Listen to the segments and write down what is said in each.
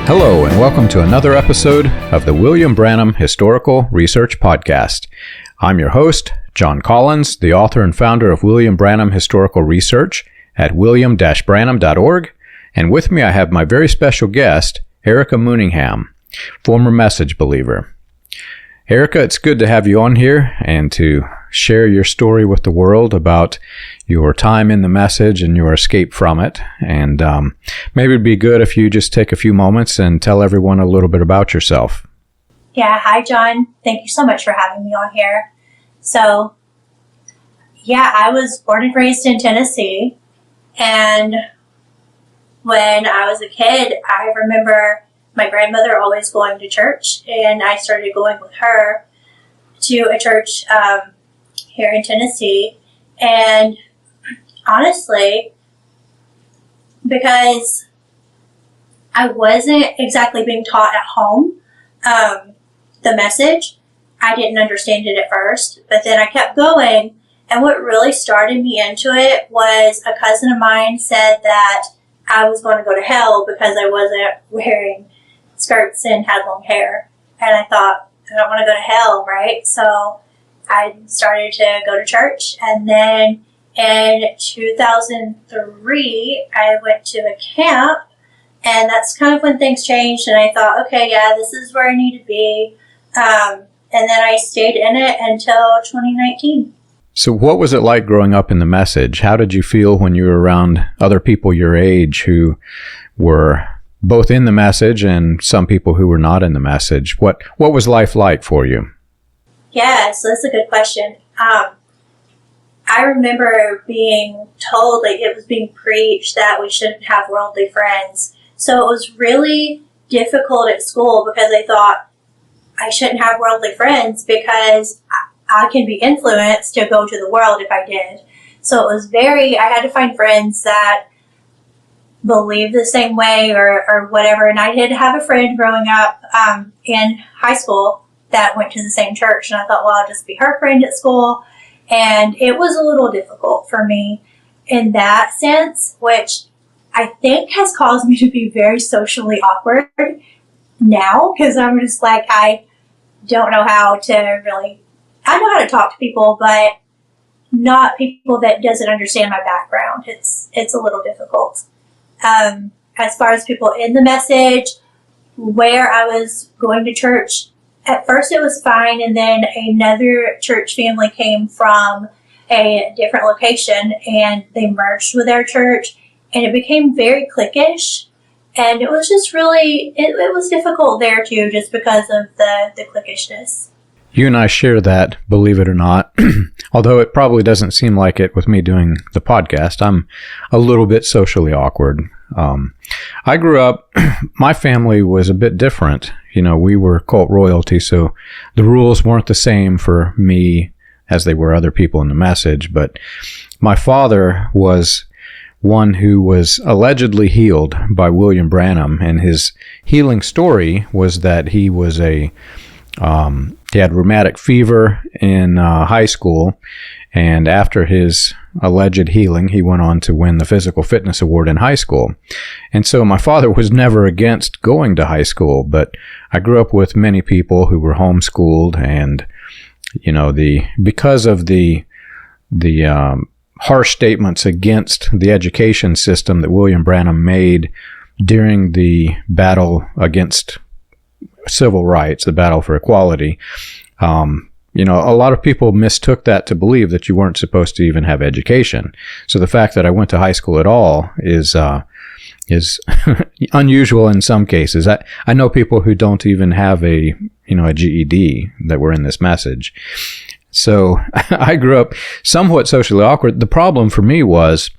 Hello, and welcome to another episode of the William Branham Historical Research Podcast. I'm your host, John Collins, the author and founder of William Branham Historical Research at william-branham.org, and with me I have my very special guest, Erica Mooneyham, former message believer. Erika, it's good to have you on here and to share your story with the world about your time in the message and your escape from it. And maybe it'd be good if you just take a few moments and tell everyone a little bit about yourself. Yeah, hi, John. Thank you so much for having me on here. So, I was born and raised in Tennessee. And when I was a kid, I remember my grandmother always going to church, and I started going with her to a church here in Tennessee. And honestly, because I wasn't exactly being taught at home the message, I didn't understand it at first, but then I kept going. And what really started me into it was a cousin of mine said that I was going to go to hell because I wasn't wearing skirts and had long hair. And I thought, I don't want to go to hell, right? So I started to go to church. And then in 2003, I went to a camp. And that's kind of when things changed. And I thought, okay, this is where I need to be. And then I stayed in it until 2019. So what was it like growing up in the message? How did you feel when you were around other people your age who were both in the message and some people who were not in the message? What was life like for you? Yeah, so that's a good question. I remember being told, it was being preached that we shouldn't have worldly friends. So it was really difficult at school because I thought I shouldn't have worldly friends because I can be influenced to go to the world if I did. So it was I had to find friends that believed the same way or whatever. And I did have a friend growing up in high school that went to the same church. And I thought, well, I'll just be her friend at school. And it was a little difficult for me in that sense, which I think has caused me to be very socially awkward now, because I'm just like, I don't know how to really, I know how to talk to people, but not people that doesn't understand my background. It's a little difficult. As far as people in the message, where I was going to church, at first it was fine, and then another church family came from a different location, and they merged with our church, and it became very cliquish, and it was just really, it was difficult there too, just because of the cliquishness. You and I share that, believe it or not, although it probably doesn't seem like it with me doing the podcast. I'm a little bit socially awkward. I grew up, my family was a bit different. We were cult royalty, so the rules weren't the same for me as they were other people in the message. But my father was one who was allegedly healed by William Branham, and his healing story was that he was he had rheumatic fever in high school, and after his alleged healing, he went on to win the Physical Fitness Award in high school. And so my father was never against going to high school, but I grew up with many people who were homeschooled, and because of the harsh statements against the education system that William Branham made during the battle against civil rights, the battle for equality, a lot of people mistook that to believe that you weren't supposed to even have education. So the fact that I went to high school at all is unusual in some cases. I know people who don't even have a GED that were in this message. So I grew up somewhat socially awkward. The problem for me was,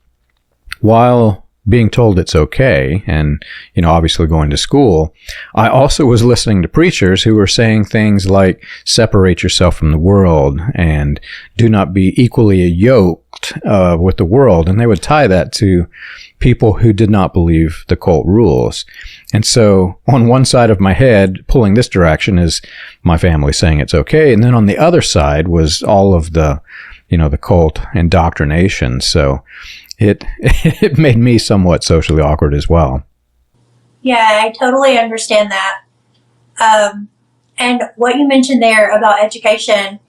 while being told it's okay and, obviously going to school, I also was listening to preachers who were saying things like, separate yourself from the world and do not be equally yoked with the world. And they would tie that to people who did not believe the cult rules. And so on one side of my head, pulling this direction, is my family saying it's okay. And then on the other side was all of the cult indoctrination. So it made me somewhat socially awkward as well. Yeah, I totally understand that. And what you mentioned there about education,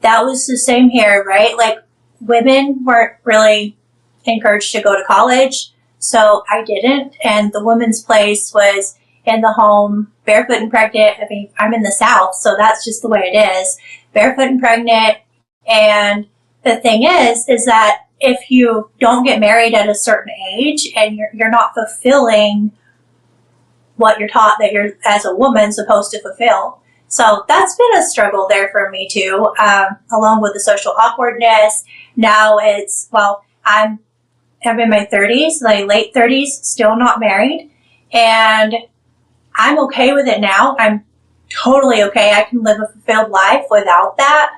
that was the same here, right? Like, women weren't really encouraged to go to college, so I didn't. And the woman's place was in the home, barefoot and pregnant. I mean, I'm in the South, so that's just the way it is. Barefoot and pregnant. And the thing is that if you don't get married at a certain age and you're not fulfilling what you're taught that you're, as a woman, supposed to fulfill. So that's been a struggle there for me too, along with the social awkwardness. Now it's, well, I'm in my 30s, like late 30s, still not married. And I'm okay with it now. I'm totally okay. I can live a fulfilled life without that.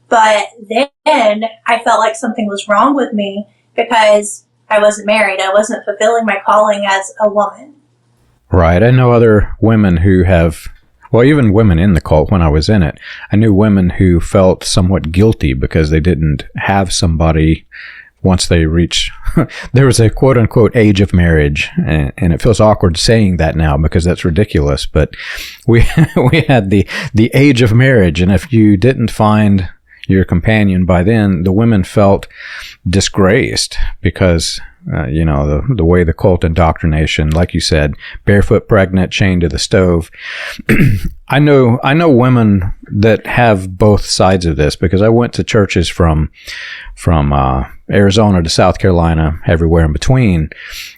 But then I felt like something was wrong with me because I wasn't married. I wasn't fulfilling my calling as a woman. Right. I know other women who have, well, even women in the cult when I was in it. I knew women who felt somewhat guilty because they didn't have somebody once they reach, there was a quote unquote age of marriage. And it feels awkward saying that now because that's ridiculous. But we had the age of marriage. And if you didn't find your companion by then, the women felt disgraced because, the way the cult indoctrination, like you said, barefoot, pregnant, chained to the stove. I know women that have both sides of this because I went to churches from Arizona to South Carolina, everywhere in between.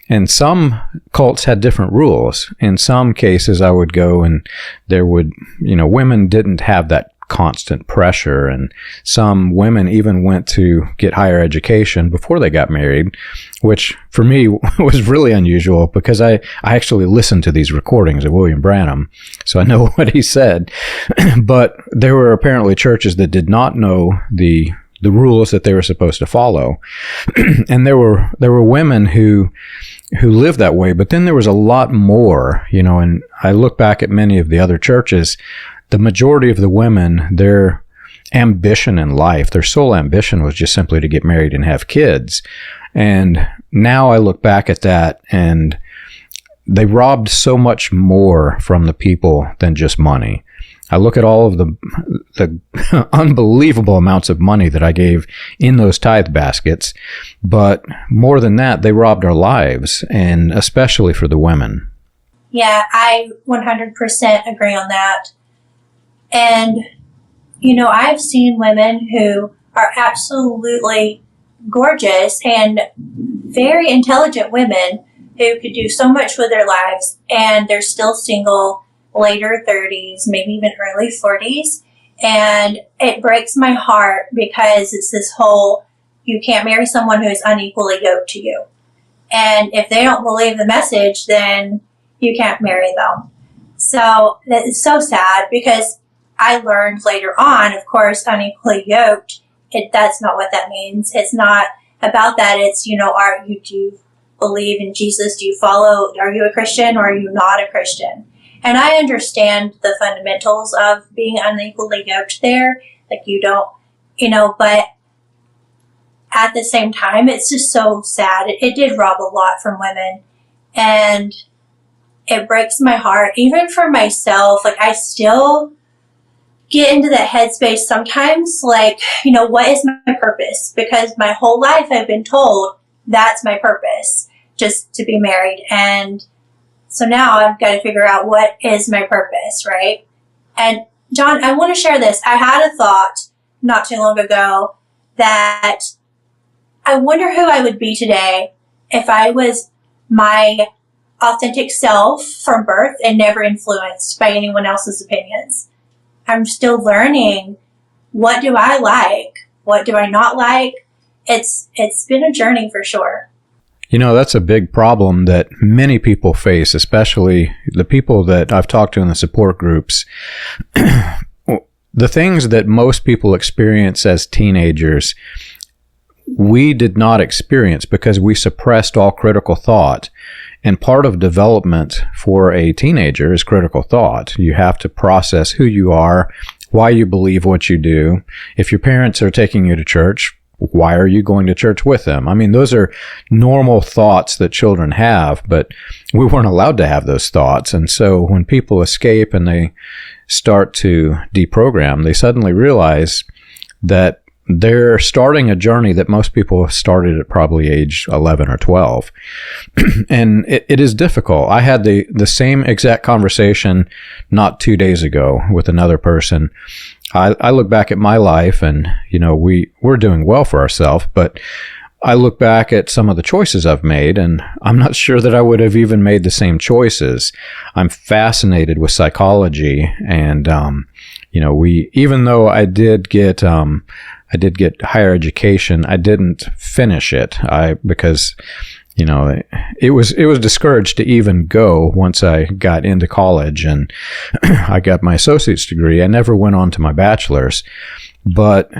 And some cults had different rules. In some cases, I would go and there would, women didn't have that constant pressure, and some women even went to get higher education before they got married, which for me was really unusual because I actually listened to these recordings of William Branham, so I know what he said. But there were apparently churches that did not know the rules that they were supposed to follow. And there were women who lived that way, but then there was a lot more, and I look back at many of the other churches. The majority of the women, their ambition in life, their sole ambition was just simply to get married and have kids. And now I look back at that and they robbed so much more from the people than just money. I look at all of the unbelievable amounts of money that I gave in those tithe baskets, but more than that, they robbed our lives, and especially for the women. Yeah, I 100% agree on that. And, I've seen women who are absolutely gorgeous and very intelligent women who could do so much with their lives, and they're still single, later 30s, maybe even early 40s. And it breaks my heart because it's this whole, you can't marry someone who is unequally yoked to you. And if they don't believe the message, then you can't marry them. So it's so sad because I learned later on, of course, unequally yoked, that's not what that means. It's not about that. It's, do you believe in Jesus? Do you follow, are you a Christian or are you not a Christian? And I understand the fundamentals of being unequally yoked there. Like you don't, but at the same time, it's just so sad. It did rob a lot from women. And it breaks my heart. Even for myself, like I still get into that headspace sometimes, like, what is my purpose? Because my whole life I've been told that's my purpose, just to be married. And so now I've got to figure out what is my purpose, right? And John, I want to share this. I had a thought not too long ago that I wonder who I would be today if I was my authentic self from birth and never influenced by anyone else's opinions. I'm still learning. What do I like? What do I not like? It's been a journey for sure. That's a big problem that many people face, especially the people that I've talked to in the support groups. The things that most people experience as teenagers, we did not experience because we suppressed all critical thought. And part of development for a teenager is critical thought. You have to process who you are, why you believe what you do. If your parents are taking you to church, why are you going to church with them? I mean, those are normal thoughts that children have, but we weren't allowed to have those thoughts. And so when people escape and they start to deprogram, they suddenly realize that they're starting a journey that most people started at probably age 11 or 12. And it is difficult. I had the same exact conversation not 2 days ago with another person. I look back at my life and, we're doing well for ourselves, but I look back at some of the choices I've made, and I'm not sure that I would have even made the same choices. I'm fascinated with psychology, and, even though I did get higher education, I didn't finish it. Because it was discouraged to even go once I got into college, and I got my associate's degree. I never went on to my bachelor's, but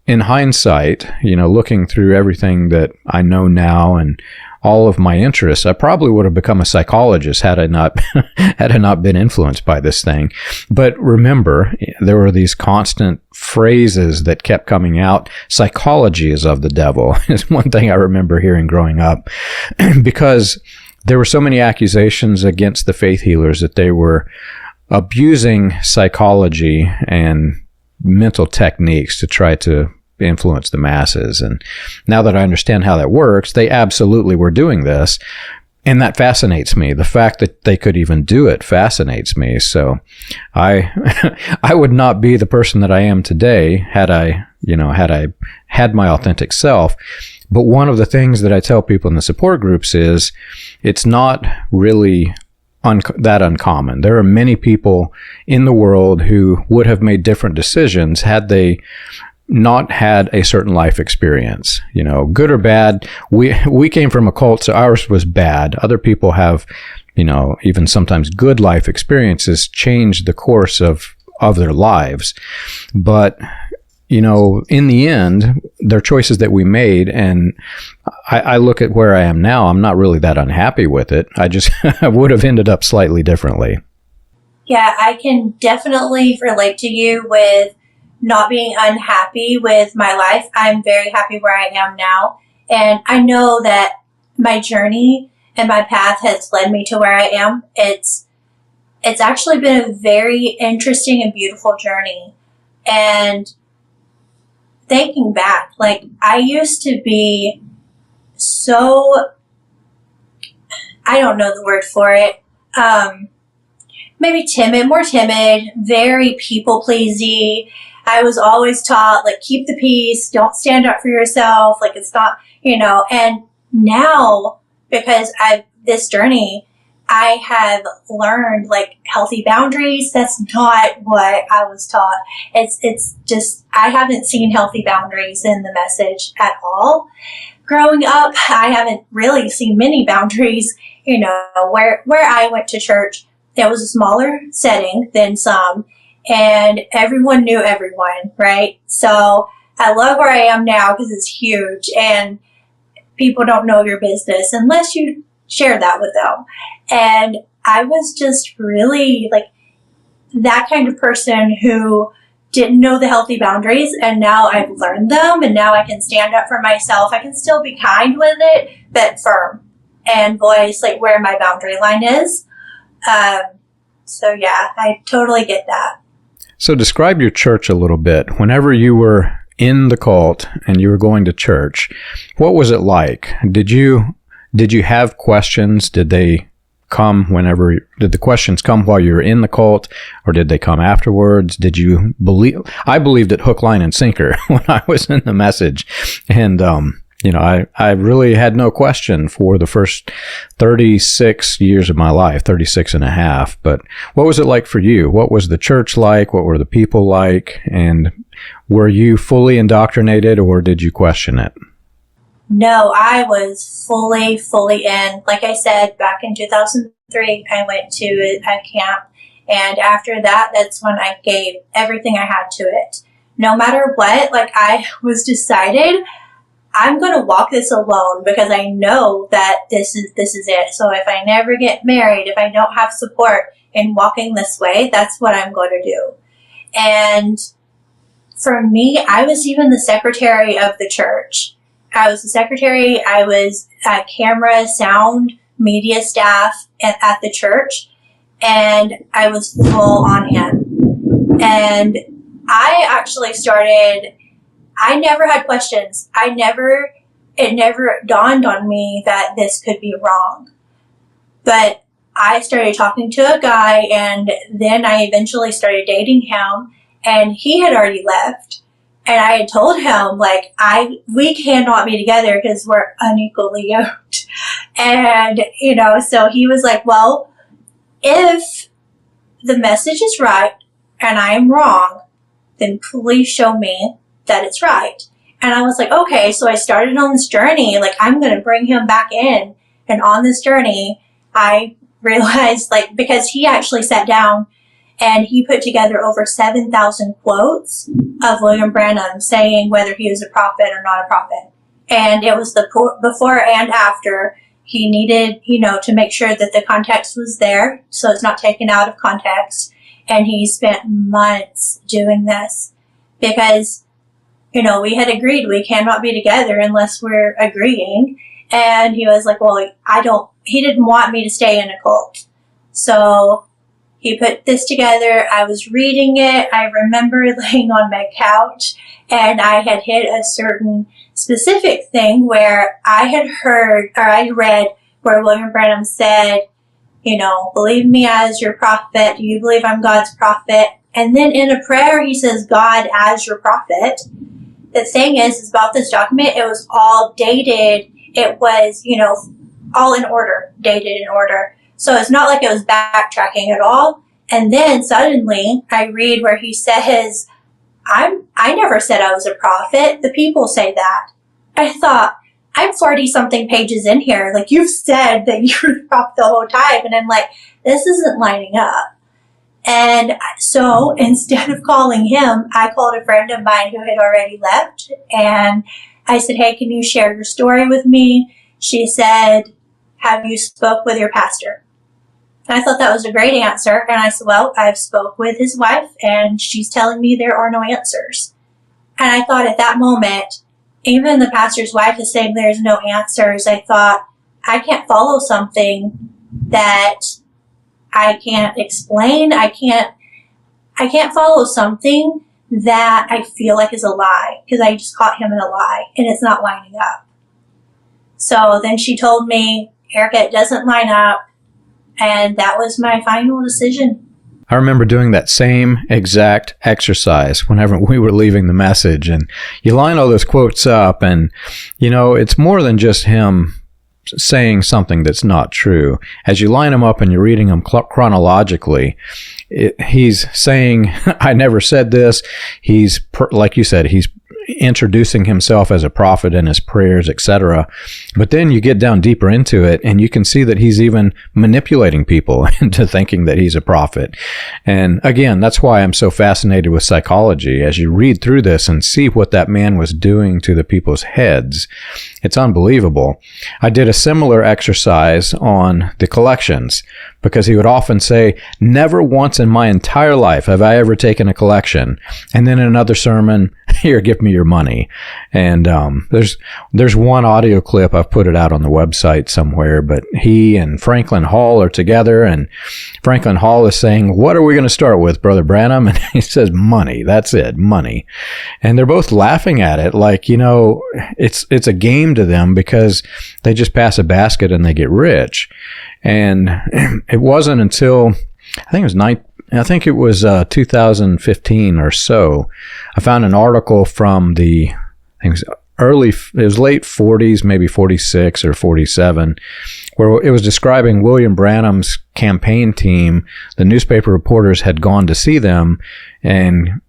in hindsight, looking through everything that I know now and all of my interests, I probably would have become a psychologist had I not been influenced by this thing. But remember, there were these constant phrases that kept coming out. Psychology is of the devil is one thing I remember hearing growing up, because there were so many accusations against the faith healers that they were abusing psychology and mental techniques to try to influence the masses. And now that I understand how that works, they absolutely were doing this. And that fascinates me. The fact that they could even do it fascinates me. So I would not be the person that I am today had I had my authentic self. But one of the things that I tell people in the support groups is it's not really that uncommon. There are many people in the world who would have made different decisions had they not had a certain life experience, good or bad. We came from a cult, so ours was bad. Other people have, even sometimes good life experiences change the course of their lives. But, in the end, they're choices that we made. And I look at where I am now. I'm not really that unhappy with it. I would have ended up slightly differently. Yeah, I can definitely relate to you with not being unhappy with my life. I'm very happy where I am now. And I know that my journey and my path has led me to where I am. It's actually been a very interesting and beautiful journey. And thinking back, I used to be so, I don't know the word for it, maybe more timid, very people-pleasy. I was always taught, keep the peace, don't stand up for yourself, it's not, and now, because this journey, I have learned, healthy boundaries. That's not what I was taught. It's just, I haven't seen healthy boundaries in the message at all. Growing up, I haven't really seen many boundaries, where I went to church. There was a smaller setting than some, and everyone knew everyone, right? So I love where I am now because it's huge, and people don't know your business unless you share that with them. And I was just really that kind of person who didn't know the healthy boundaries, and now I've learned them, and now I can stand up for myself. I can still be kind with it, but firm, and voice where my boundary line is. So yeah, I totally get that. So describe your church a little bit. Whenever you were in the cult and you were going to church, what was it like? Did you have questions? Did they come did the questions come while you were in the cult, or did they come afterwards? Did you believe? I believed it hook, line, and sinker when I was in the message. And, I really had no question for the first 36 years of my life, 36 and a half. But what was it like for you? What was the church like? What were the people like? And were you fully indoctrinated, or did you question it? No, I was fully in. Like I said, back in 2003, I went to a camp. And after that, that's when I gave everything I had to it. No matter what, I was decided, I'm going to walk this alone because I know that this is it. So if I never get married, if I don't have support in walking this way, that's what I'm going to do. And for me, I was even the secretary of the church. I was the secretary. I was camera, sound, media staff at the church, and I was full on him. And I actually I never had questions. It never dawned on me that this could be wrong. But I started talking to a guy, and then I eventually started dating him, and he had already left. And I had told him, like, we cannot be together because we're unequally yoked. And, so he was like, well, if the message is right and I am wrong, then please show me that it's right. And I was like, okay. So I started on this journey, like, I'm going to bring him back in. And on this journey, I realized, like, because he actually sat down and he put together over 7,000 quotes of William Branham saying whether he was a prophet or not a prophet. And it was the before and after. He needed, to make sure that the context was there, so it's not taken out of context. And he spent months doing this because, we had agreed we cannot be together unless we're agreeing. And he was like, well, he didn't want me to stay in a cult. So he put this together. I was reading it. I remember laying on my couch, and I had hit a certain specific thing where I had heard, or I read where William Branham said, believe me as your prophet. Do you believe I'm God's prophet? And then in a prayer, he says, God as your prophet. The thing is about this document, it was all dated. It was, all in order, dated in order. So it's not like it was backtracking at all. And then suddenly I read where he says, I never said I was a prophet. The people say that. I thought, I'm 40 something pages in here. Like, you've said that you were a prophet the whole time. And I'm like, this isn't lining up. And so instead of calling him, I called a friend of mine who had already left. And I said, hey, can you share your story with me? She said, have you spoke with your pastor? And I thought that was a great answer. And I said, well, I've spoke with his wife, and she's telling me there are no answers. And I thought at that moment, even the pastor's wife is saying there's no answers. I thought, I can't follow something that I can't explain. I can't follow something that I feel like is a lie, because I just caught him in a lie, and it's not lining up. So then she told me, Erika, it doesn't line up. And that was my final decision. I remember doing that same exact exercise whenever we were leaving the message. And you line all those quotes up, and, it's more than just him saying something that's not true. As you line them up and you're reading them chronologically, he's saying, I never said this. He's, like you said, he's introducing himself as a prophet in his prayers, etc. But then you get down deeper into it, and you can see that he's even manipulating people into thinking that he's a prophet. And again, that's why I'm so fascinated with psychology. As you read through this and see what that man was doing to the people's heads, it's unbelievable. I did a similar exercise on the collections, because he would often say, never once in my entire life have I ever taken a collection. And then in another sermon, here, give me your money. And there's one audio clip, I've put it out on the website somewhere, but he and Franklin Hall are together, and Franklin Hall is saying, what are we going to start with, Brother Branham? And he says, money. That's it, money. And they're both laughing at it like, it's a game to them, because they just pass a basket and they get rich. And it wasn't until, I think it was 2015 or so, I found an article from it was late 40s, maybe 46 or 47, where it was describing William Branham's campaign team. The newspaper reporters had gone to see them, and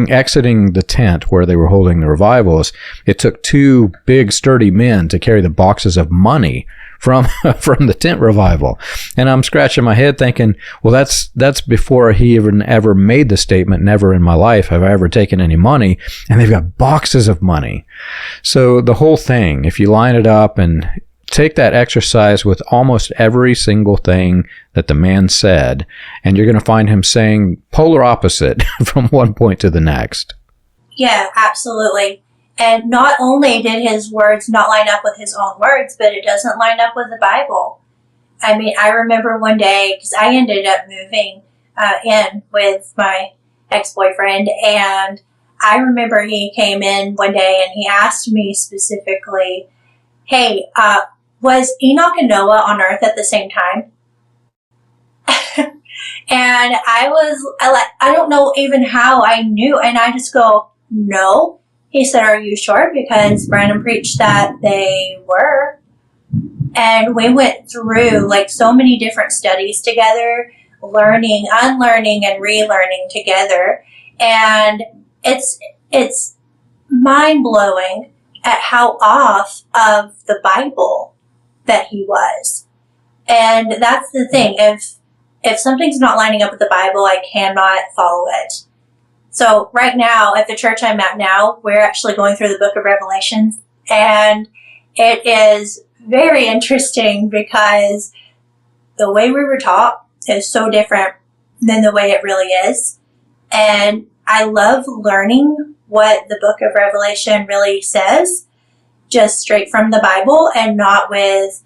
exiting the tent where they were holding the revivals, it took two big sturdy men to carry the boxes of money from the tent revival. And I'm scratching my head thinking, well, that's before he even ever made the statement, never in my life have I ever taken any money. And they've got boxes of money. So the whole thing, if you line it up and take that exercise with almost every single thing that the man said, and you're going to find him saying polar opposite from one point to the next. Yeah, absolutely. And not only did his words not line up with his own words, but it doesn't line up with the Bible. I mean, I remember one day, because I ended up moving in with my ex-boyfriend, and I remember he came in one day and he asked me specifically, hey, was Enoch and Noah on earth at the same time? And I don't know even how I knew, and I just go, no. He said, are you sure? Because Branham preached that they were. And we went through like so many different studies together, learning, unlearning, and relearning together. And it's mind-blowing at how off of the Bible that he was. And that's the thing. If something's not lining up with the Bible, I cannot follow it. So right now, at the church I'm at now, we're actually going through the book of Revelation, and it is very interesting because the way we were taught is so different than the way it really is. And I love learning what the book of Revelation really says, just straight from the Bible and not with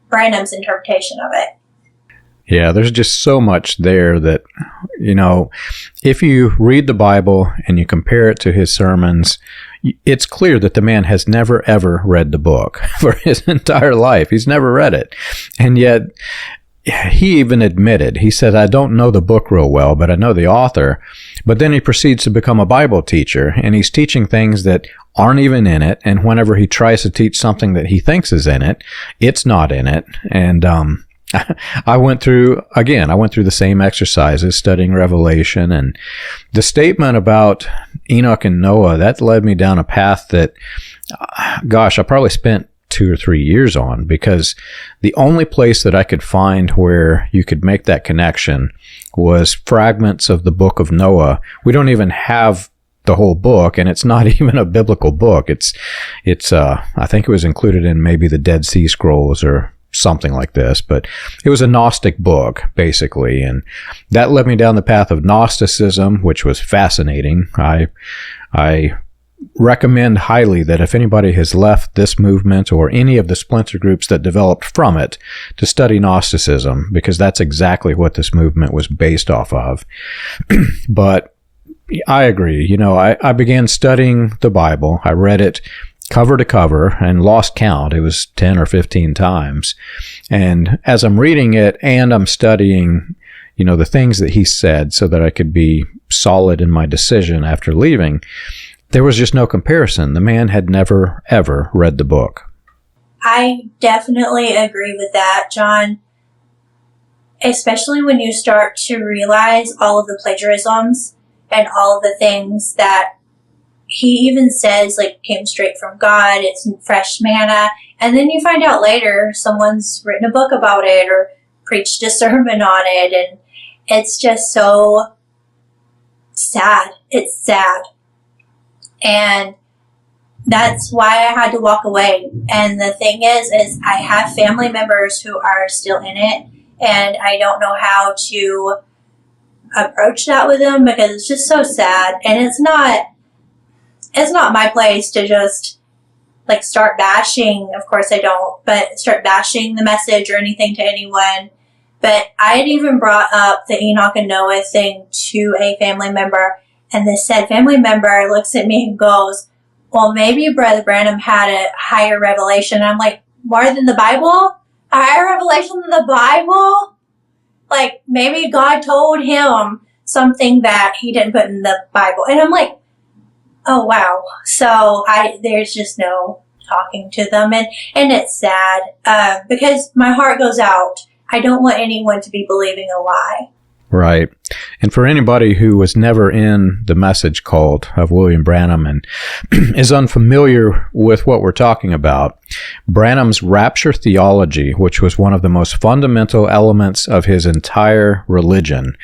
Branham's interpretation of it. Yeah, there's just so much there that, if you read the Bible and you compare it to his sermons, it's clear that the man has never, ever read the book for his entire life. He's never read it. And yet, he even admitted, he said, I don't know the book real well, but I know the author. But then he proceeds to become a Bible teacher, and he's teaching things that aren't even in it. And whenever he tries to teach something that he thinks is in it, it's not in it. And, I went through the same exercises studying Revelation, and the statement about Enoch and Noah, that led me down a path that, I probably spent 2 or 3 years on, because the only place that I could find where you could make that connection was fragments of the book of Noah. We don't even have the whole book, and it's not even a biblical book. It's I think it was included in maybe the Dead Sea Scrolls or something like this, but it was a Gnostic book, basically, and that led me down the path of Gnosticism, which was fascinating. I recommend highly that if anybody has left this movement or any of the splinter groups that developed from it, to study Gnosticism, because that's exactly what this movement was based off of. But I agree. I began studying the Bible. I read it cover to cover and lost count. It was 10 or 15 times. And as I'm reading it and I'm studying, the things that he said so that I could be solid in my decision after leaving, there was just no comparison. The man had never, ever read the book. I definitely agree with that, John. Especially when you start to realize all of the plagiarisms and all of the things that he even says, came straight from God, it's fresh manna, and then you find out later someone's written a book about it or preached a sermon on it, and it's just so sad. It's sad. And that's why I had to walk away. And the thing is I have family members who are still in it, and I don't know how to approach that with them because it's just so sad. And it's not my place to just start bashing. Of course I don't, but start bashing the message or anything to anyone. But I had even brought up the Enoch and Noah thing to a family member, and the said family member looks at me and goes, well, maybe Brother Branham had a higher revelation. And I'm like, more than the Bible? A higher revelation than the Bible? Maybe God told him something that he didn't put in the Bible. And I'm like, oh, wow. So there's just no talking to them. And it's sad because my heart goes out. I don't want anyone to be believing a lie. Right. And for anybody who was never in the message cult of William Branham and is unfamiliar with what we're talking about, Branham's rapture theology, which was one of the most fundamental elements of his entire religion,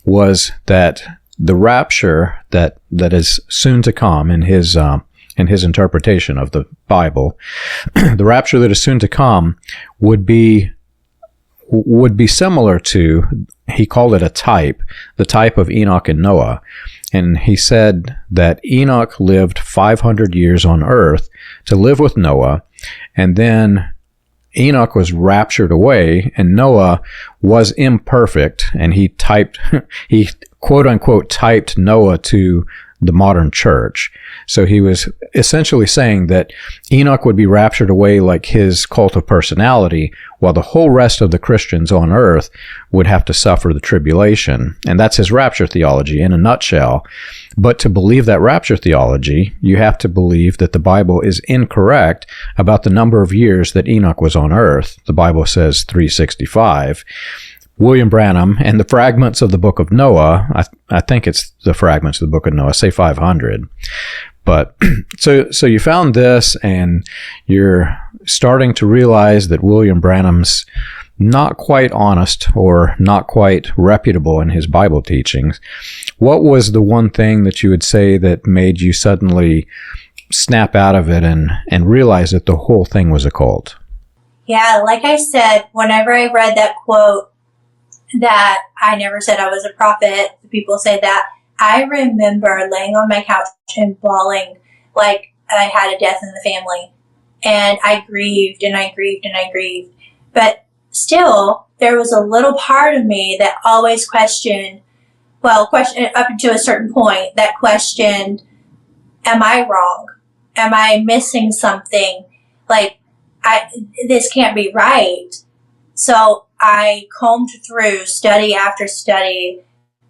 was that the rapture that is soon to come in his interpretation of the Bible, the rapture that is soon to come would be would be similar to, he called it a type, the type of Enoch and Noah. And he said that Enoch lived 500 years on earth to live with Noah, and then Enoch was raptured away, and Noah was imperfect, and he quote unquote typed Noah to the modern church. So he was essentially saying that Enoch would be raptured away like his cult of personality, while the whole rest of the Christians on earth would have to suffer the tribulation. And that's his rapture theology in a nutshell. But to believe that rapture theology, you have to believe that the Bible is incorrect about the number of years that Enoch was on earth. The Bible says 365. William Branham and the fragments of the book of Noah, I think it's the fragments of the book of Noah, say 500. But so you found this, and you're starting to realize that William Branham's not quite honest or not quite reputable in his Bible teachings. What was the one thing that you would say that made you suddenly snap out of it and realize that the whole thing was a cult? Yeah, like I said, whenever I read that quote, that I never said I was a prophet, people say that, I remember laying on my couch and bawling like I had a death in the family. And I grieved and I grieved and I grieved. But still, there was a little part of me that always questioned up to a certain point, that questioned, am I wrong? Am I missing something? Like, this can't be right. So I combed through study after study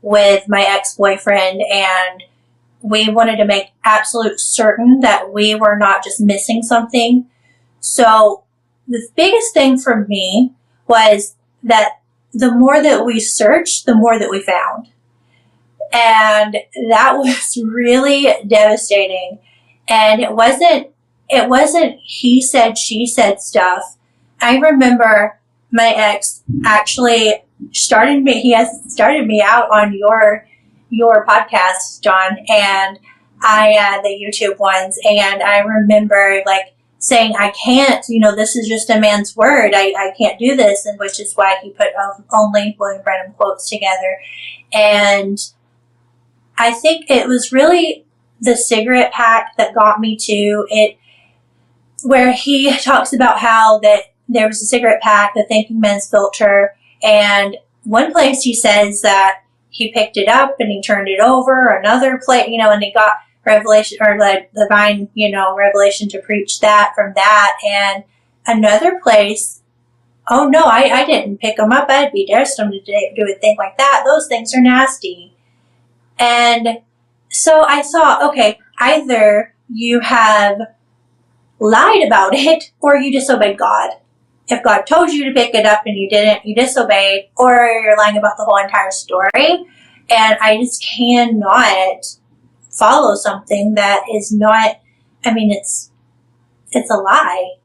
with my ex-boyfriend, and we wanted to make absolute certain that we were not just missing something. So the biggest thing for me was that the more that we searched, the more that we found. And that was really devastating. And it wasn't he said, she said stuff. I remember my ex actually started me out on your podcast, John, and the YouTube ones, and I remember like saying, I can't, this is just a man's word, I can't do this, and which is why he put only William Branham quotes together. And I think it was really the cigarette pack that got me to it, where he talks about how that there was a cigarette pack, the Thinking Man's Filter, and one place he says that he picked it up and he turned it over, another place, and he got revelation, or the divine, revelation to preach that from that, and another place, oh no, I didn't pick them up, I'd be destined to do a thing like that, those things are nasty. And so I thought, okay, either you have lied about it, or you disobeyed God. If God told you to pick it up and you didn't, you disobeyed, or you're lying about the whole entire story. And I just cannot follow something that is not, it's a lie,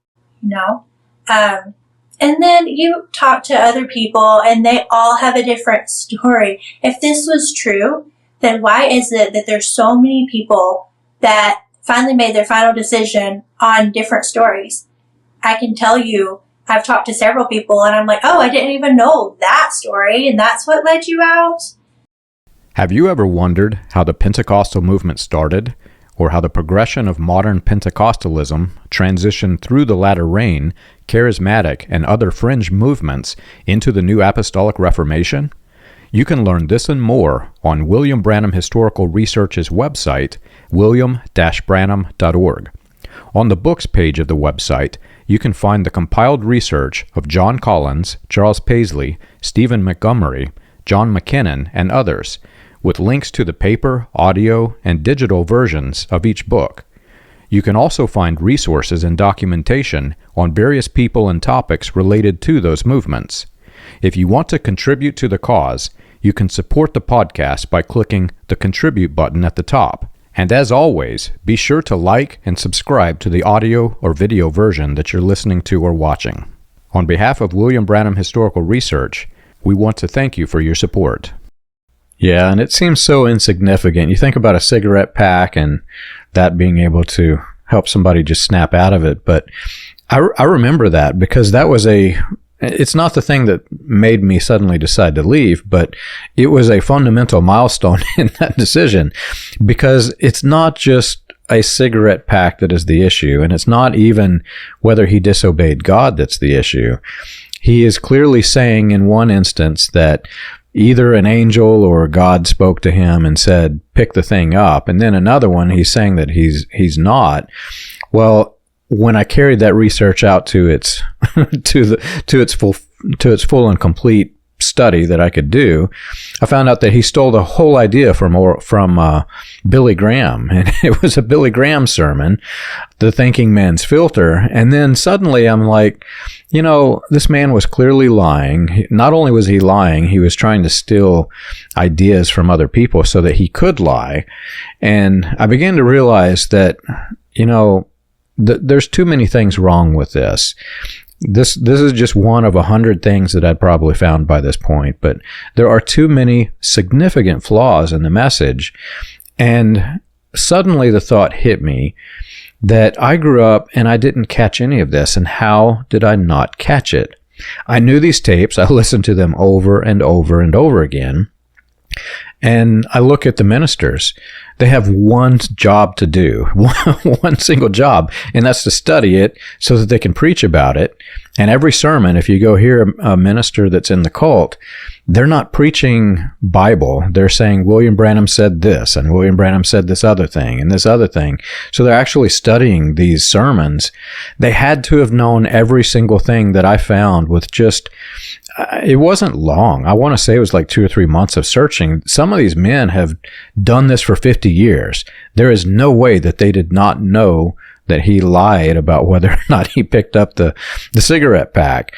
And then you talk to other people and they all have a different story. If this was true, then why is it that there's so many people that finally made their final decision on different stories? I can tell you, I've talked to several people and I'm like, oh, I didn't even know that story, and that's what led you out? Have you ever wondered how the Pentecostal movement started, or how the progression of modern Pentecostalism transitioned through the latter rain, charismatic, and other fringe movements into the New Apostolic Reformation? You can learn this and more on William Branham Historical Research's website, william-branham.org. On the books page of the website, you can find the compiled research of John Collins, Charles Paisley, Stephen Montgomery, John McKinnon, and others, with links to the paper, audio, and digital versions of each book. You can also find resources and documentation on various people and topics related to those movements. If you want to contribute to the cause, you can support the podcast by clicking the Contribute button at the top. And as always, be sure to like and subscribe to the audio or video version that you're listening to or watching. On behalf of William Branham Historical Research, we want to thank you for your support. Yeah, and it seems so insignificant. You think about a cigarette pack and that being able to help somebody just snap out of it. But I remember that because that was an it's not the thing that made me suddenly decide to leave, but it was a fundamental milestone in that decision, because it's not just a cigarette pack that is the issue, and it's not even whether he disobeyed God that's the issue. He is clearly saying in one instance that either an angel or God spoke to him and said, pick the thing up. And then another one, he's saying that he's not. Well, when I carried that research out to its to its full and complete study that I could do, I found out that he stole the whole idea from Billy Graham, and it was a Billy Graham sermon, The Thinking Man's Filter. And then suddenly I'm like, this man was clearly lying. Not only was he lying, he was trying to steal ideas from other people so that he could lie. And I began to realize that, there's too many things wrong with this. This is just one of 100 things that I'd probably found by this point, but there are too many significant flaws in the message. And suddenly the thought hit me that I grew up and I didn't catch any of this. And how did I not catch it? I knew these tapes. I listened to them over and over and over again. And I look at the ministers. They have one job to do, one single job, and that's to study it so that they can preach about it. And every sermon, if you go hear a minister that's in the cult, they're not preaching Bible. They're saying William Branham said this, and William Branham said this other thing, and this other thing. So they're actually studying these sermons. They had to have known every single thing that I found with just... It wasn't long. I want to say it was like 2 or 3 months of searching. Some of these men have done this for 50 years. There is no way that they did not know that he lied about whether or not he picked up the cigarette pack.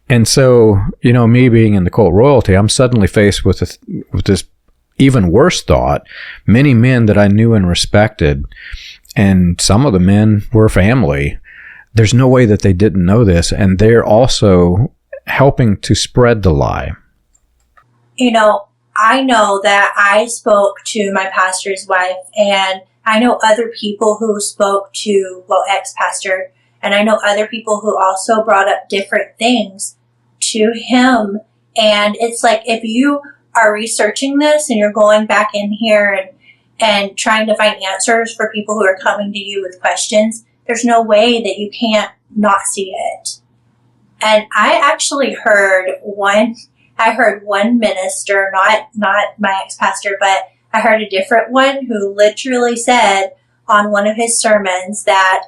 And so, me being in the cult royalty, I'm suddenly faced with this even worse thought. Many men that I knew and respected, and some of the men were family. There's no way that they didn't know this, and they're also helping to spread the lie. I know that I spoke to my pastor's wife, and I know other people who spoke to, ex-pastor, and I know other people who also brought up different things to him. And it's like, if you are researching this and you're going back in here and trying to find answers for people who are coming to you with questions, there's no way that you can't not see it. And I actually heard one minister, not my ex-pastor, but I heard a different one who literally said on one of his sermons that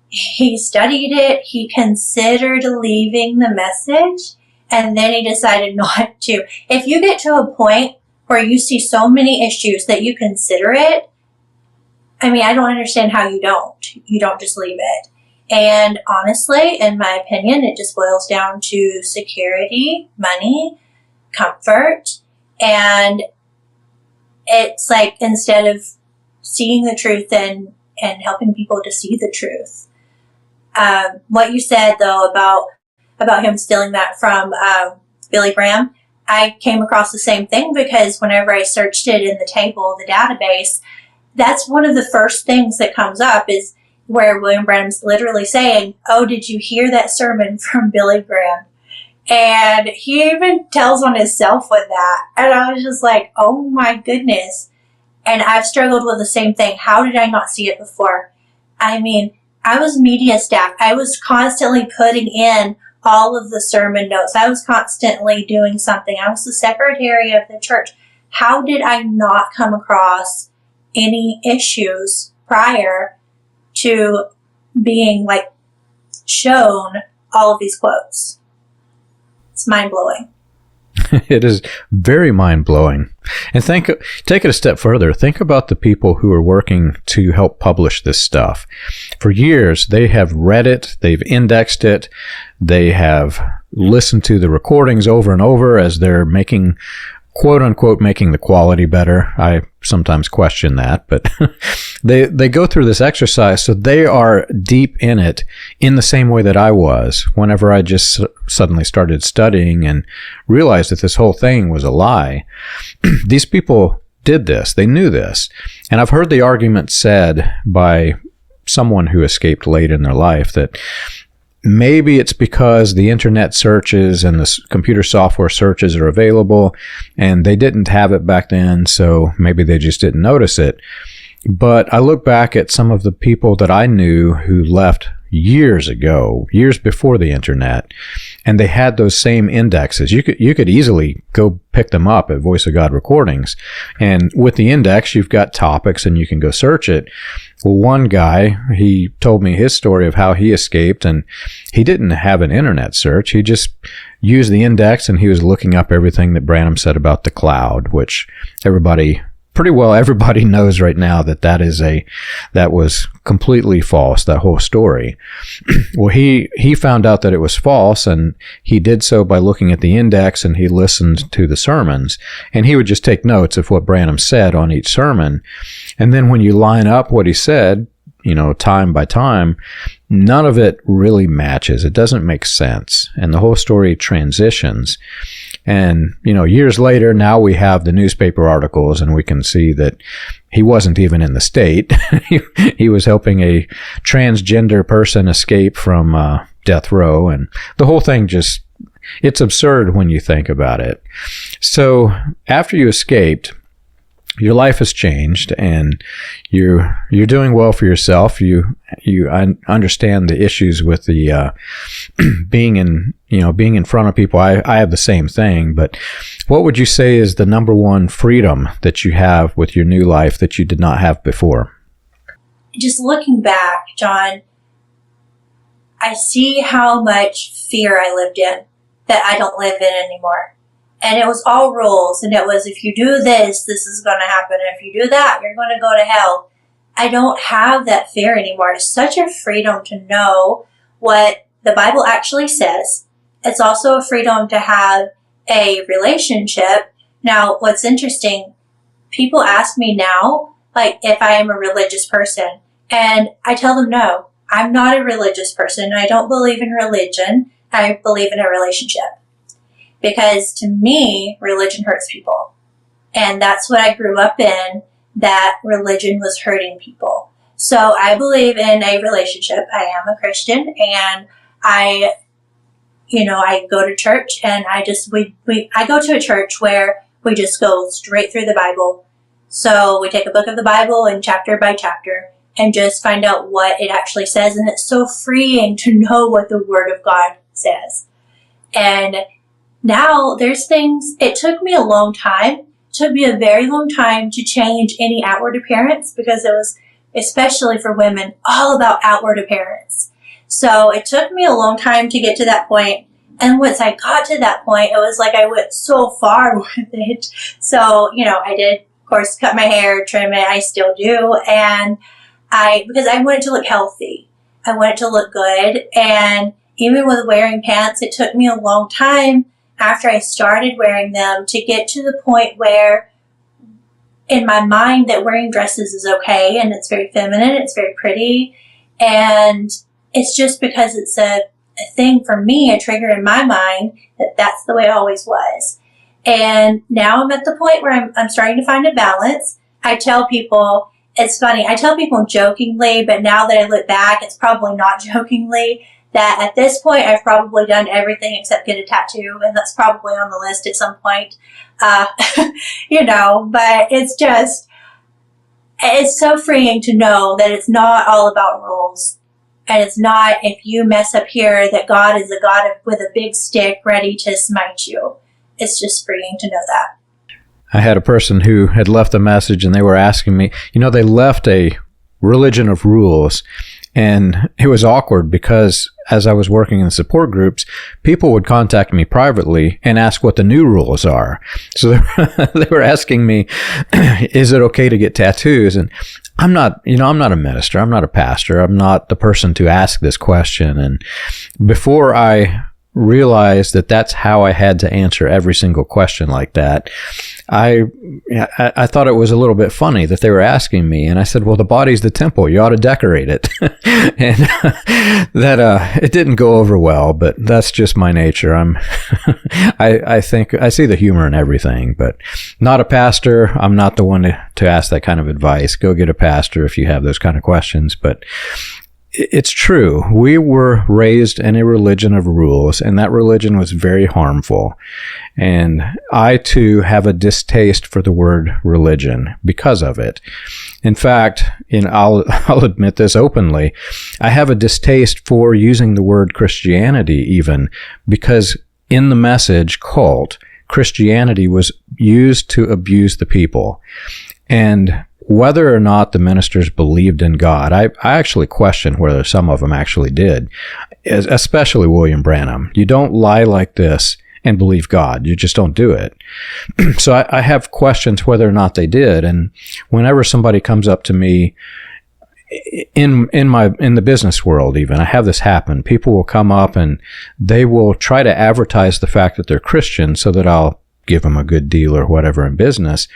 he studied it, he considered leaving the message, and then he decided not to. If you get to a point where you see so many issues that you consider it, I don't understand how you don't just leave it. And honestly, in my opinion, it just boils down to security, money, comfort. And it's like, instead of seeing the truth and helping people to see the truth. What you said, though, about him stealing that from Billy Graham, I came across the same thing, because whenever I searched it in the table, the database, that's one of the first things that comes up, is where William Branham's literally saying, "Oh, did you hear that sermon from Billy Graham?" And he even tells on himself with that. And I was just like, oh my goodness. And I've struggled with the same thing. How did I not see it before? I was media staff. I was constantly putting in all of the sermon notes. I was constantly doing something. I was the secretary of the church. How did I not come across any issues prior to being shown all of these quotes? It's mind-blowing. It is very mind-blowing. And take it a step further. Think about the people who are working to help publish this stuff. For years, they have read it, they've indexed it, they have listened to the recordings over and over as they're making, quote-unquote, making the quality better. I sometimes question that, but they go through this exercise, so they are deep in it in the same way that I was whenever I just suddenly started studying and realized that this whole thing was a lie. These people did this. They knew this. And I've heard the argument said by someone who escaped late in their life that maybe it's because the internet searches and the computer software searches are available and they didn't have it back then, so maybe they just didn't notice it. But I look back at some of the people that I knew who left years ago, years before the internet, and they had those same indexes. You could easily go pick them up at Voice of God Recordings, and with the index, you've got topics and you can go search it. Well, one guy, he told me his story of how he escaped, and he didn't have an internet search. He just used the index, and he was looking up everything that Branham said about the cloud, which pretty well everybody knows right now that was completely false, that whole story. Well, he found out that it was false, and he did so by looking at the index, and he listened to the sermons, and he would just take notes of what Branham said on each sermon. And then when you line up what he said, time by time, none of it really matches. It doesn't make sense. And the whole story transitions. And, years later, now we have the newspaper articles, and we can see that he wasn't even in the state. He was helping a transgender person escape from death row. And the whole thing it's absurd when you think about it. So after you escaped, your life has changed, and you're doing well for yourself. You understand the issues with the being in front of people. I have the same thing, but what would you say is the number one freedom that you have with your new life that you did not have before? Just looking back, John, I see how much fear I lived in that I don't live in anymore. And it was all rules, and it was, if you do this, this is going to happen. If you do that, you're going to go to hell. I don't have that fear anymore. It's such a freedom to know what the Bible actually says. It's also a freedom to have a relationship. Now, what's interesting, people ask me now, if I am a religious person, and I tell them, no, I'm not a religious person. I don't believe in religion. I believe in a relationship. Because to me, religion hurts people. And that's what I grew up in, that religion was hurting people. So I believe in a relationship. I am a Christian, and I go to church, and I go to a church where we just go straight through the Bible. So we take a book of the Bible and chapter by chapter and just find out what it actually says. And it's so freeing to know what the Word of God says. And now there's things, it took me a long time. It took me a very long time to change any outward appearance, because it was, especially for women, all about outward appearance. So it took me a long time to get to that point. And once I got to that point, it was like I went so far with it. So, I did, of course, cut my hair, trim it. I still do. And because I wanted to look healthy. I wanted to look good. And even with wearing pants, it took me a long time after I started wearing them to get to the point where in my mind that wearing dresses is okay, and it's very feminine, it's very pretty, and it's just because it's a thing for me, a trigger in my mind, that's the way it always was. And now I'm at the point where I'm starting to find a balance. I tell people, it's funny, I tell people jokingly, but now that I look back, it's probably not jokingly, that at this point I've probably done everything except get a tattoo, and that's probably on the list at some point. But it's so freeing to know that it's not all about rules. And it's not, if you mess up here, that God is a God with a big stick ready to smite you. It's just freeing to know that. I had a person who had left a message, and they were asking me, they left a religion of rules. And it was awkward because as I was working in support groups, people would contact me privately and ask what the new rules are. So they were asking me, is it okay to get tattoos? And I'm not a minister. I'm not a pastor. I'm not the person to ask this question. And before I realized that that's how I had to answer every single question like that, I thought it was a little bit funny that they were asking me, and I said, well, the body's the temple, you ought to decorate it. And that it didn't go over well, but that's just my nature. I think I see the humor in everything, but not a pastor. I'm not the one to ask that kind of advice. Go get a pastor if you have those kind of questions. But it's true. We were raised in a religion of rules, and that religion was very harmful. And I, too, have a distaste for the word religion because of it. In fact, I'll admit this openly, I have a distaste for using the word Christianity even, because in the message cult, Christianity was used to abuse the people. And whether or not the ministers believed in God, I actually question whether some of them actually did, especially William Branham. You don't lie like this and believe God. You just don't do it. So I have questions whether or not they did. And whenever somebody comes up to me in the business world, even, I have this happen. People will come up and they will try to advertise the fact that they're Christian so that I'll give them a good deal or whatever in business.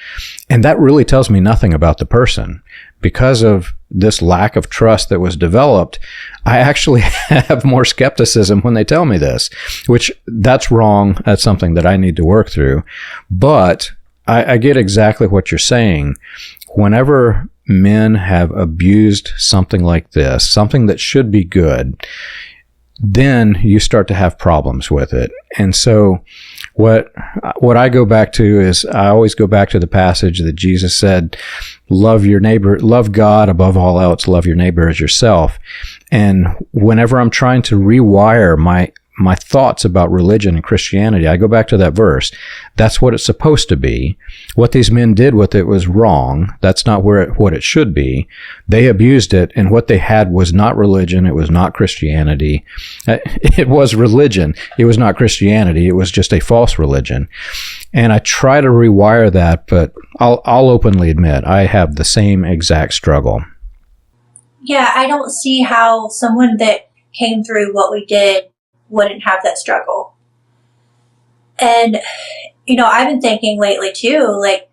And that really tells me nothing about the person. Because of this lack of trust that was developed, I actually have more skepticism when they tell me this, which that's wrong. That's something that I need to work through. But I get exactly what you're saying. Whenever men have abused something like this, something that should be good, then you start to have problems with it. And so what I go back to is, I always go back to the passage that Jesus said, love your neighbor, love God above all else, love your neighbor as yourself. And whenever I'm trying to rewire my thoughts about religion and Christianity, I go back to that verse. That's what it's supposed to be. What these men did with it was wrong. That's not what it should be. They abused it, and what they had was not religion. It was not Christianity. It was religion. It was not Christianity. It was just a false religion. And I try to rewire that, but I'll openly admit I have the same exact struggle. Yeah, I don't see how someone that came through what we did wouldn't have that struggle. And, I've been thinking lately too, like,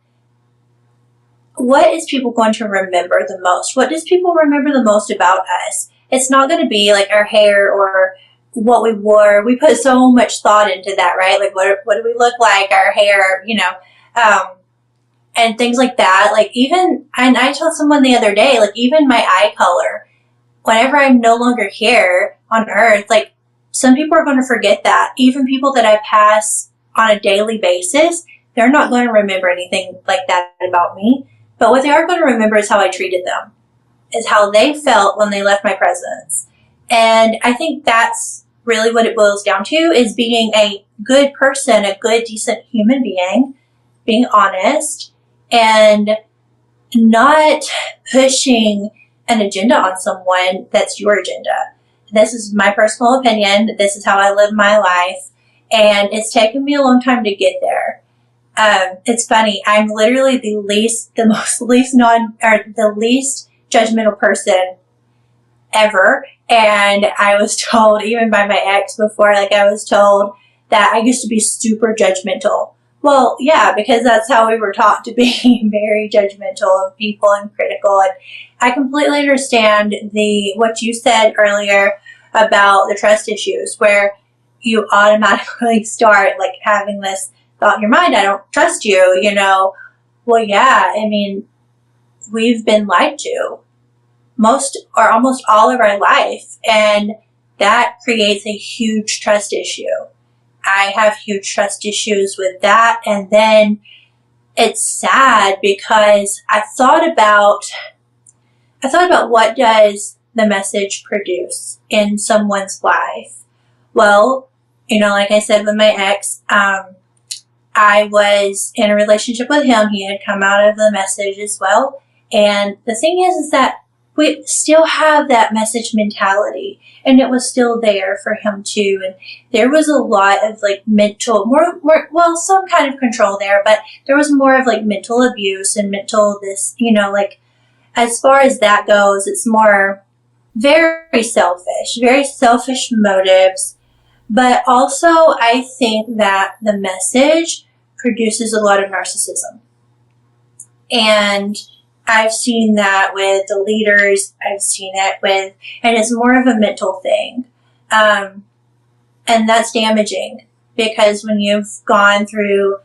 what is people going to remember the most? What does people remember the most about us? It's not going to be like our hair or what we wore. We put so much thought into that, right? Like, what do we look like? Our hair, and things like that. Like, even, and I told someone the other day, like, even my eye color, whenever I'm no longer here on earth, like, some people are going to forget that. Even people that I pass on a daily basis, they're not going to remember anything like that about me. But what they are going to remember is how I treated them, is how they felt when they left my presence. And I think that's really what it boils down to, is being a good person, a good, decent human being honest, and not pushing an agenda on someone that's your agenda. This is my personal opinion. This is how I live my life. And it's taken me a long time to get there. It's funny. I'm literally the least judgmental person ever. And I was told, even by my ex before, I was told that I used to be super judgmental. Well, yeah, because that's how we were taught to be, very judgmental of people and critical. And I completely understand what you said earlier about the trust issues, where you automatically start having this thought in your mind, I don't trust you, Well, yeah, we've been lied to most or almost all of our life, and that creates a huge trust issue. I have huge trust issues with that. And then it's sad because I thought about what does the message produce in someone's life. Well, like I said with my ex, I was in a relationship with him. He had come out of the message as well. And the thing is that we still have that message mentality, and it was still there for him too. And there was a lot of mental, some kind of control there, but there was more of mental abuse and mental as far as that goes, it's more very selfish motives. But also I think that the message produces a lot of narcissism. And I've seen that with the leaders. I've seen it and it's more of a mental thing. And that's damaging, because when you've gone through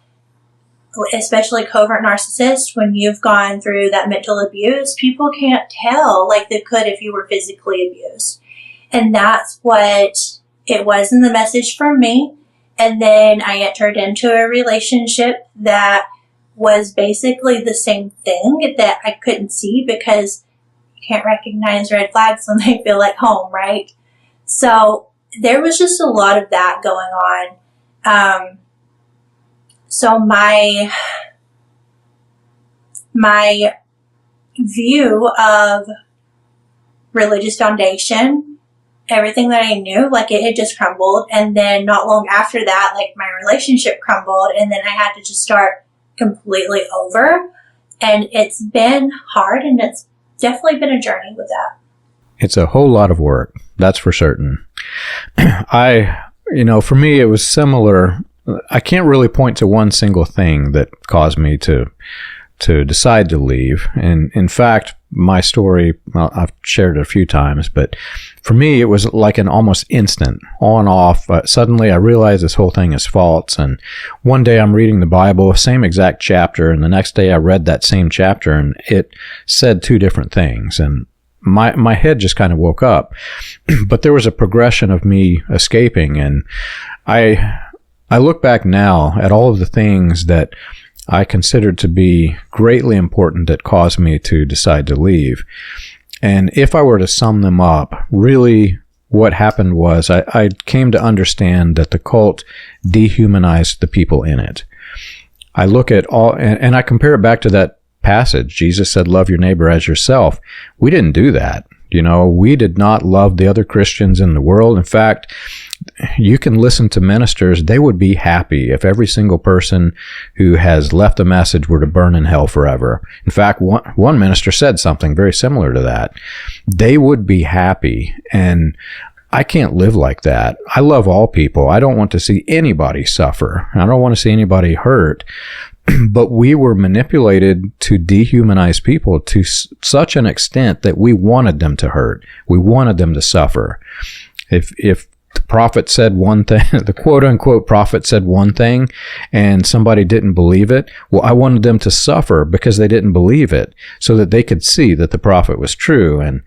especially covert narcissists, when you've gone through that mental abuse, people can't tell like they could if you were physically abused. And that's what it was in the message from me. And then I entered into a relationship that was basically the same thing that I couldn't see because you can't recognize red flags when they feel like home, right? So there was just a lot of that going on. So my view of religious foundation, everything that I knew, like it had just crumbled. And then not long after that, like my relationship crumbled, and then I had to just start completely over. And it's been hard, and it's definitely been a journey with that. It's a whole lot of work, that's for certain. For me, it was similar. I can't really point to one single thing that caused me to decide to leave. And in fact, my story, I've shared it a few times, but for me, it was like an almost instant on off. Suddenly I realized this whole thing is false. And one day I'm reading the Bible, same exact chapter. And the next day I read that same chapter and it said two different things. And my head just kind of woke up, but there was a progression of me escaping. And I look back now at all of the things that I considered to be greatly important that caused me to decide to leave. And if I were to sum them up, really what happened was I came to understand that the cult dehumanized the people in it. I look at all, and I compare it back to that passage. Jesus said, love your neighbor as yourself. We didn't do that. We did not love the other Christians in the world. In fact, you can listen to ministers. They would be happy if every single person who has left a message were to burn in hell forever. In fact, one minister said something very similar to that. They would be happy. And I can't live like that. I love all people. I don't want to see anybody suffer. I don't want to see anybody hurt. But we were manipulated to dehumanize people to such an extent that we wanted them to hurt. We wanted them to suffer. If the prophet said one thing, the quote-unquote prophet said one thing, and somebody didn't believe it, well, I wanted them to suffer because they didn't believe it, so that they could see that the prophet was true. And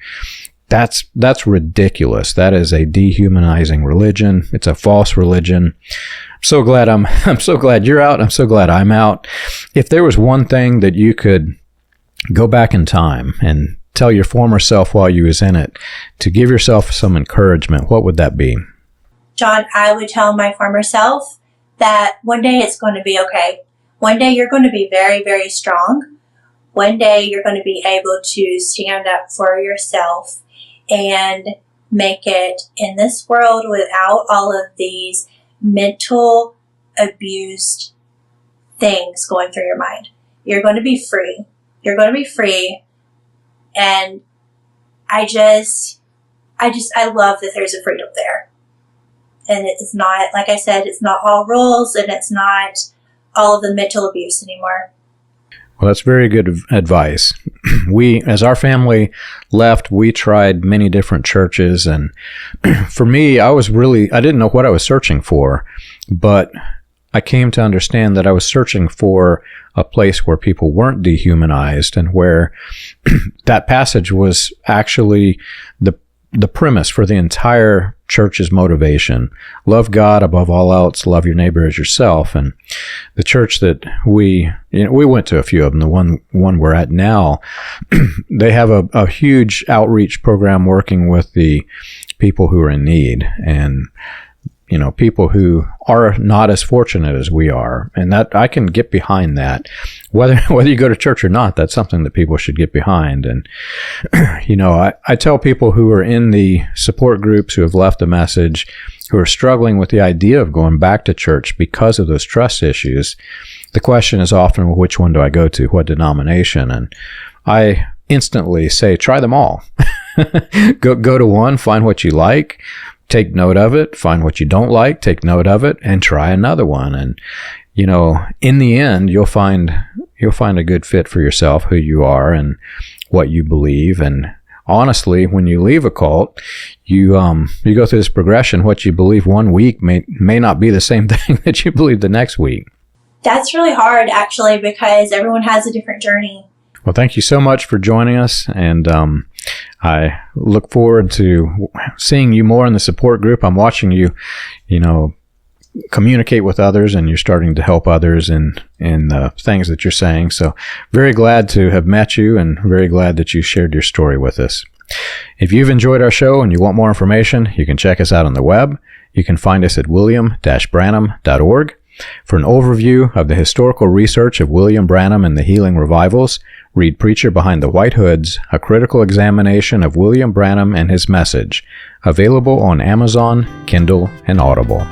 that's ridiculous. That is a dehumanizing religion. It's a false religion. I'm so glad you're out. I'm so glad I'm out. If there was one thing that you could go back in time and tell your former self while you was in it to give yourself some encouragement, what would that be? John, I would tell my former self that one day it's going to be okay. One day you're going to be very, very strong. One day you're going to be able to stand up for yourself and make it in this world without all of these mental abused things going through your mind. You're going to be free. You're going to be free. And I love that there's a freedom there. And it's not, like I said, it's not all rules, and it's not all of the mental abuse anymore. Well, that's very good advice. We, as our family left, we tried many different churches. And for me, I didn't know what I was searching for, but I came to understand that I was searching for a place where people weren't dehumanized and where that passage was actually the premise for the entire church's motivation. Love God above all else, love your neighbor as yourself. And the church that we went to a few of them, the one we're at now, they have a huge outreach program working with the people who are in need and people who are not as fortunate as we are. And that I can get behind that. Whether you go to church or not, that's something that people should get behind. And, I tell people who are in the support groups who have left a message, who are struggling with the idea of going back to church because of those trust issues, the question is often, well, which one do I go to? What denomination? And I instantly say, try them all. Go to one, find what you like, take note of it, find what you don't like, take note of it, and try another one. And, in the end, you'll find a good fit for yourself, who you are and what you believe. And honestly, when you leave a cult, you go through this progression. What you believe one week may not be the same thing that you believe the next week. That's really hard, actually, because everyone has a different journey. Well, thank you so much for joining us, and I look forward to seeing you more in the support group. I'm watching you, communicate with others, and you're starting to help others in the things that you're saying. So very glad to have met you, and very glad that you shared your story with us. If you've enjoyed our show and you want more information, you can check us out on the web. You can find us at william-branham.org. For an overview of the historical research of William Branham and the healing revivals, read Preacher Behind the White Hoods, a critical examination of William Branham and his message, available on Amazon, Kindle, and Audible.